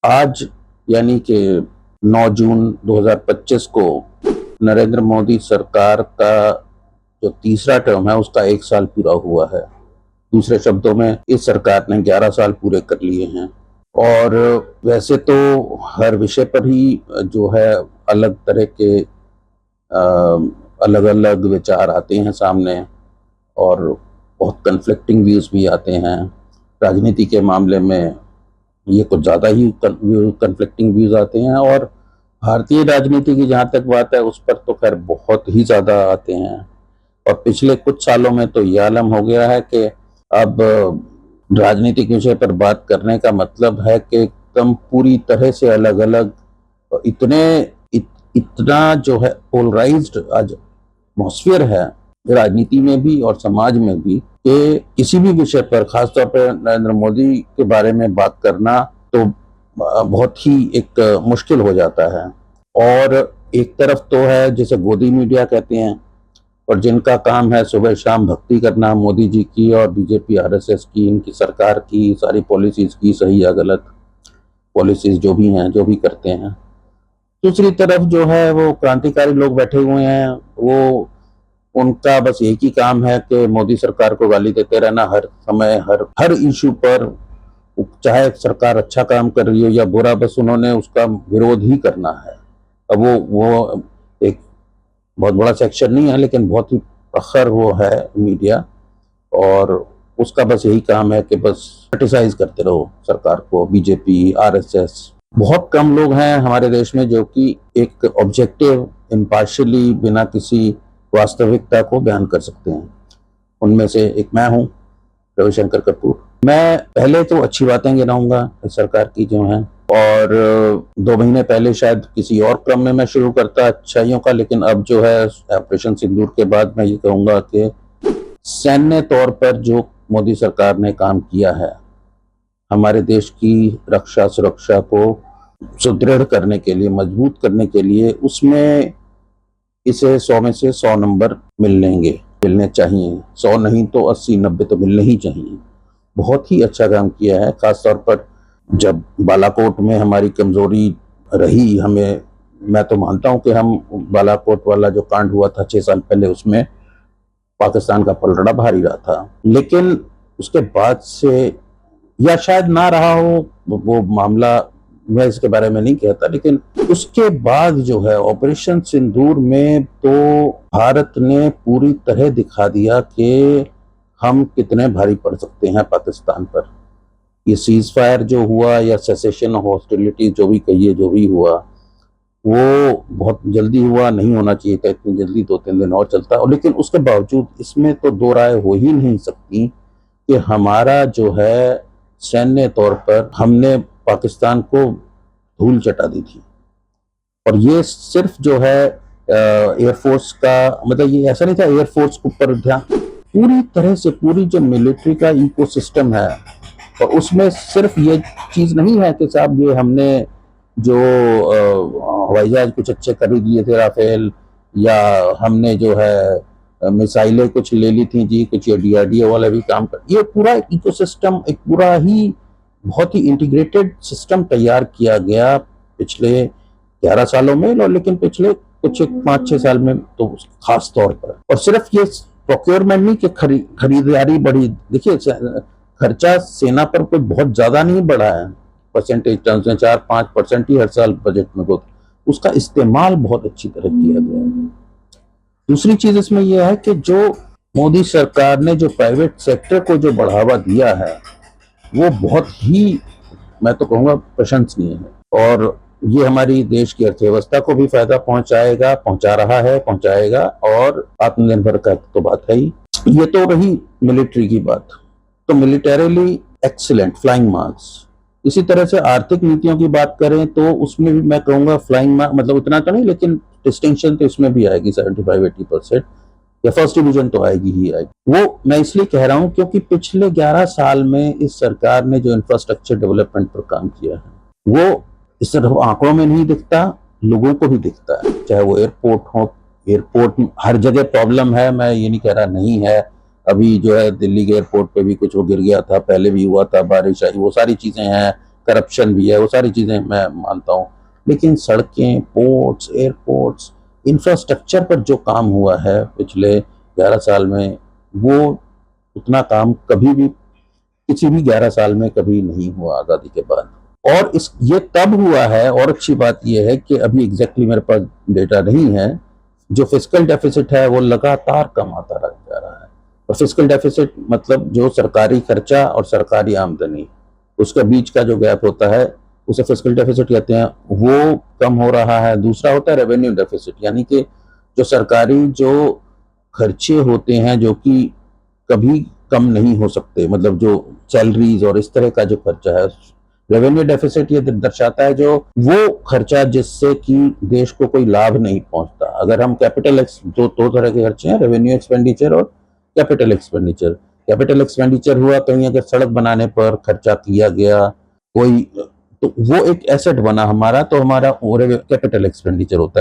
आज यानी कि 9 जून 2025 को नरेंद्र मोदी सरकार का जो तीसरा टर्म है उसका 1 साल पूरा हुआ है। दूसरे शब्दों में इस सरकार ने 11 साल पूरे कर लिए हैं। और वैसे तो हर विषय पर ही जो है अलग तरह के अलग अलग विचार आते हैं सामने, और बहुत कन्फ्लिक्टिंग व्यूज भी आते हैं। राजनीति के मामले में ये कुछ ज़्यादा ही कन्फ्लिक्टिंग व्यूज आते हैं, और भारतीय राजनीति की जहाँ तक बात है उस पर तो खैर बहुत ही ज़्यादा आते हैं। और पिछले कुछ सालों में तो ये आलम हो गया है कि अब राजनीतिक विषय पर बात करने का मतलब है कि एकदम पूरी तरह से अलग अलग इतने इतना जो है पोलराइज्ड आज एटमॉस्फेयर है राजनीति में भी और समाज में भी, कि किसी भी विषय पर, खासतौर पर नरेंद्र मोदी के बारे में बात करना तो बहुत ही एक मुश्किल हो जाता है। और एक तरफ तो है जिसे गोदी मीडिया कहते हैं, और जिनका काम है सुबह शाम भक्ति करना मोदी जी की और बीजेपी आरएसएस की, इनकी सरकार की सारी पॉलिसीज की, सही या गलत पॉलिसीज जो भी हैं, जो भी करते हैं। दूसरी तरफ जो है वो क्रांतिकारी लोग बैठे हुए हैं, वो उनका बस एक ही काम है कि मोदी सरकार को गाली देते रहना हर समय, हर हर इशू पर, चाहे सरकार अच्छा काम कर रही हो या बुरा, बस उन्होंने उसका विरोध ही करना है। अब वो एक बहुत बड़ा सेक्शन नहीं है लेकिन बहुत ही प्रखर वो है मीडिया, और उसका बस यही काम है कि बस क्रिटिसाइज करते रहो सरकार को, बीजेपी, आरएसएस। बहुत कम लोग हैं हमारे देश में जो कि एक ऑब्जेक्टिव, इम्पार्शियली, बिना किसी वास्तविकता को बयान कर सकते हैं। उनमें से एक मैं हूं, रविशंकर कपूर। मैं पहले तो अच्छी बातें गिनाऊंगा इस सरकार की जो हैं, और 2 महीने पहले शायद किसी और क्रम में मैं शुरू करता अच्छाइयों का, लेकिन अब जो है ऑपरेशन सिंदूर के बाद मैं ये कहूंगा कि सैन्य तौर पर जो मोदी सरकार ने काम किया है हमारे देश की रक्षा सुरक्षा को सुदृढ़ करने के लिए, मजबूत करने के लिए, उसमें इसे 100 में से 100 नंबर मिलने चाहिए। 100 नहीं तो 80-90 तो मिलने ही चाहिए। बहुत ही अच्छा काम किया है, खासतौर पर जब बालाकोट में हमारी कमजोरी रही। हमें, मैं तो मानता हूं कि हम बालाकोट वाला जो कांड हुआ था 6 साल पहले, उसमें पाकिस्तान का पलड़ा भारी रहा था, लेकिन उसके बाद से, या शायद ना रहा हो वो मामला, मैं इसके बारे में नहीं कहता, लेकिन उसके बाद जो है ऑपरेशन सिंदूर में तो भारत ने पूरी तरह दिखा दिया कि हम कितने भारी पड़ सकते हैं पाकिस्तान पर। ये सीज फायर जो हुआ या सेसेशन ऑफ हॉस्टिलिटी जो भी कहिए, जो भी हुआ वो बहुत जल्दी हुआ, नहीं होना चाहिए था इतनी जल्दी, 2-3 दिन और चलता। और लेकिन उसके बावजूद इसमें तो दो राय हो ही नहीं सकती कि हमारा जो है सैन्य तौर पर हमने पाकिस्तान को धूल चटा दी थी। और ये सिर्फ जो है एयरफोर्स का, मतलब ये ऐसा नहीं था एयरफोर्स के ऊपर ध्यान, पूरी तरह से पूरी जो मिलिट्री का इकोसिस्टम है, और उसमें सिर्फ ये चीज नहीं है कि साहब ये हमने जो हवाई जहाज कुछ अच्छे खरीद लिए थे राफेल, या हमने जो है मिसाइलें कुछ ले ली थी जी, कुछ ये डीआरडीओ वाले भी काम कर, ये पूरा इकोसिस्टम, एक पूरा ही बहुत ही इंटीग्रेटेड सिस्टम तैयार किया गया पिछले 11 सालों में, और लेकिन पिछले कुछ 5-6 साल में तो खास तौर पर। और सिर्फ ये प्रोक्योरमेंट नहीं कि खरीदारी बढ़ी, देखिए खर्चा सेना पर कोई बहुत ज्यादा नहीं बढ़ा है, परसेंटेज टर्म्स में 4-5% ही हर साल बजट में ग्रोथ, उसका इस्तेमाल बहुत अच्छी तरह किया गया है। दूसरी चीज इसमें यह है कि जो मोदी सरकार ने जो प्राइवेट सेक्टर को जो बढ़ावा दिया है वो बहुत ही, मैं तो कहूँगा, प्रशंसनीय है, और ये हमारी देश की अर्थव्यवस्था को भी फायदा पहुंचाएगा, पहुंचा रहा है, पहुंचाएगा, और आत्मनिर्भर का तो बात है ही। ये तो रही मिलिट्री की बात, तो मिलिटरीली एक्सीलेंट, फ्लाइंग मार्क्स। इसी तरह से आर्थिक नीतियों की बात करें तो उसमें भी मैं कहूँगा फ्लाइंग मार्क, मतलब उतना तो नहीं, लेकिन डिस्टिंक्शन तो इसमें भी आएगी 75-80%, या फर्स्ट डिवीजन तो आएगी ही आएगी। वो मैं इसलिए कह रहा हूं क्योंकि पिछले 11 साल में इस सरकार ने जो इंफ्रास्ट्रक्चर डेवलपमेंट पर काम किया है वो इस तरह आंकड़ों में नहीं दिखता, लोगों को भी दिखता है। चाहे वो एयरपोर्ट हो, एयरपोर्ट हर जगह प्रॉब्लम है, मैं ये नहीं कह रहा नहीं है। अभी जो है दिल्ली के एयरपोर्ट पे भी कुछ वो गिर गया था, पहले भी हुआ था, बारिश आई, वो सारी चीजें हैं, करप्शन भी है, वो सारी चीज़ें मैं मानता हूँ। लेकिन सड़कें, पोर्ट्स, एयरपोर्ट्स, इंफ्रास्ट्रक्चर पर जो काम हुआ है पिछले 11 साल में, वो उतना काम कभी भी किसी भी 11 साल में कभी नहीं हुआ आज़ादी के बाद। और इस ये तब हुआ है, और अच्छी बात ये है कि अभी एग्जैक्टली मेरे पास डेटा नहीं है, जो फिस्कल डेफिसिट है वो लगातार कम आता रह जा रहा है। और फिस्कल डेफिसिट मतलब जो सरकारी खर्चा और सरकारी आमदनी, उसके बीच का जो गैप होता है उसे फिस्कल डेफिसिट कहते हैं, वो कम हो रहा है। दूसरा होता है रेवेन्यू डेफिसिट, यानी कि जो सरकारी जो खर्चे होते हैं जो कि कभी कम नहीं हो सकते, मतलब जो सैलरीज और इस तरह का जो खर्चा है। रेवेन्यू डेफिसिट ये दर्शाता है जो वो खर्चा जिससे कि देश को कोई लाभ नहीं पहुंचता। अगर हम दो तरह के खर्चे हैं, रेवेन्यू एक्सपेंडिचर और कैपिटल एक्सपेंडिचर। कैपिटल एक्सपेंडिचर हुआ कहीं अगर सड़क बनाने पर खर्चा किया गया कोई, तो वो एक एसेट बना हमारा, तो हमारा कैपिटल एक्सपेंडिचर होता है।